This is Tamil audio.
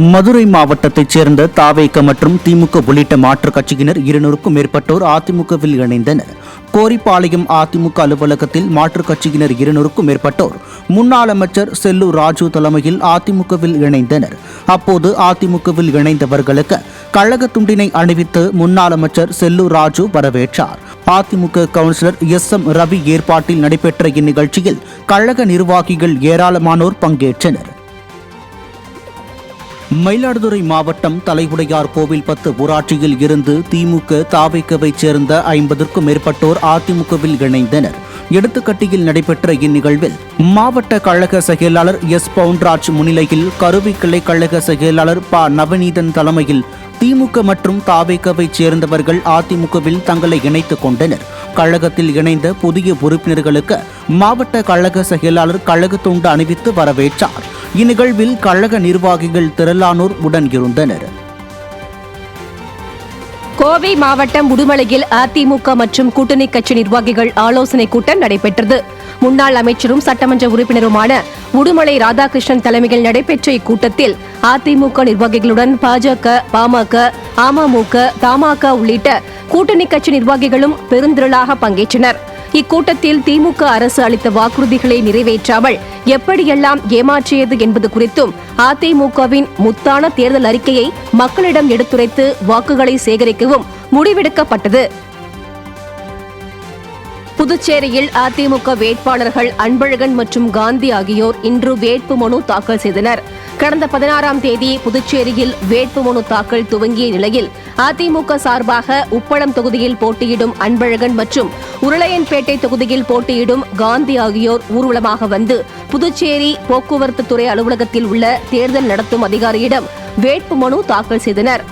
மதுரை மாவட்டத்தைச் சேர்ந்த தாவேக மற்றும் திமுக உள்ளிட்ட மாற்றுக் கட்சியினர் 200க்கும் மேற்பட்டோர் அதிமுகவில் இணைந்தனர். கோரிப்பாளையம் அதிமுக அலுவலகத்தில் மாற்றுக் கட்சியினர் 200க்கும் மேற்பட்டோர் முன்னாள் அமைச்சர் செல்லூர் ராஜு தலைமையில் அதிமுகவில் இணைந்தனர். அப்போது அதிமுகவில் இணைந்தவர்களுக்கு கழக துண்டினை அணிவித்து முன்னாள் அமைச்சர் செல்லூர் ராஜு வரவேற்றார். AIADMK councillor SM. ரவி ஏற்பாட்டில் நடைபெற்ற இந்நிகழ்ச்சியில் கழக நிர்வாகிகள் ஏராளமானோர் பங்கேற்றனர். மயிலாடுதுறை மாவட்டம் தலையுடையார் கோவில் 10 ஊராட்சியில் இருந்து திமுக தாவேகவைச் சேர்ந்த 50க்கும் மேற்பட்டோர் அதிமுகவில் இணைந்தனர். எடுத்துக்கட்டியில் நடைபெற்ற இந்நிகழ்வில் மாவட்ட கழக செயலாளர் எஸ். பவுன்ராஜ் முன்னிலையில் கருவி கிளை கழக செயலாளர் ப. நவநீதன் தலைமையில் திமுக மற்றும் தாவேகவைச் சேர்ந்தவர்கள் அதிமுகவில் தங்களை இணைத்துக் கொண்டனர். கழகத்தில் இணைந்த புதிய உறுப்பினர்களுக்கு மாவட்ட கழக செயலாளர் கழக துண்டு அணிவித்து வரவேற்றார். இந்நிகழ்வில் கழக நிர்வாகிகள் திரளானோர் உடன் இருந்தனர். கோவை மாவட்டம் உடுமலையில் அதிமுக மற்றும் கூட்டணி கட்சி நிர்வாகிகள் ஆலோசனைக் கூட்டம் நடைபெற்றது. முன்னாள் அமைச்சரும் சட்டமன்ற உறுப்பினருமான உடுமலை ராதாகிருஷ்ணன் தலைமையில் நடைபெற்ற இக்கூட்டத்தில் அதிமுக நிர்வாகிகளுடன் பாஜக, பாமக, அமமுக, தமாக உள்ளிட்ட கூட்டணி கட்சி நிர்வாகிகளும் பெருந்திரளாக பங்கேற்றனர். இக்கூட்டத்தில் திமுக அரசு அளித்த வாக்குறுதிகளை நிறைவேற்றாமல் எப்படியெல்லாம் ஏமாற்றியது என்பது குறித்தும் அதிமுகவின் முத்தான தேர்தல் அறிக்கையை மக்களிடம் எடுத்துரைத்து வாக்குகளை சேகரிக்கவும் முடிவெடுக்கப்பட்டது. புதுச்சேரியில் அதிமுக வேட்பாளர்கள் அன்பழகன் மற்றும் காந்தி ஆகியோர் இன்று வேட்புமனு தாக்கல் செய்தனர். கடந்த 16ஆம் தேதி புதுச்சேரியில் வேட்புமனு தாக்கல் துவங்கிய நிலையில் அதிமுக சார்பாக உப்பளம் தொகுதியில் போட்டியிடும் அன்பழகன் மற்றும் உருளையன்பேட்டை தொகுதியில் போட்டியிடும் காந்தி ஆகியோர் ஊர்வலமாக வந்து புதுச்சேரி போக்குவரத்து துறை அலுவலகத்தில் உள்ள தேர்தல் நடத்தும் அதிகாரியிடம் வேட்புமனு தாக்கல் செய்தனர்.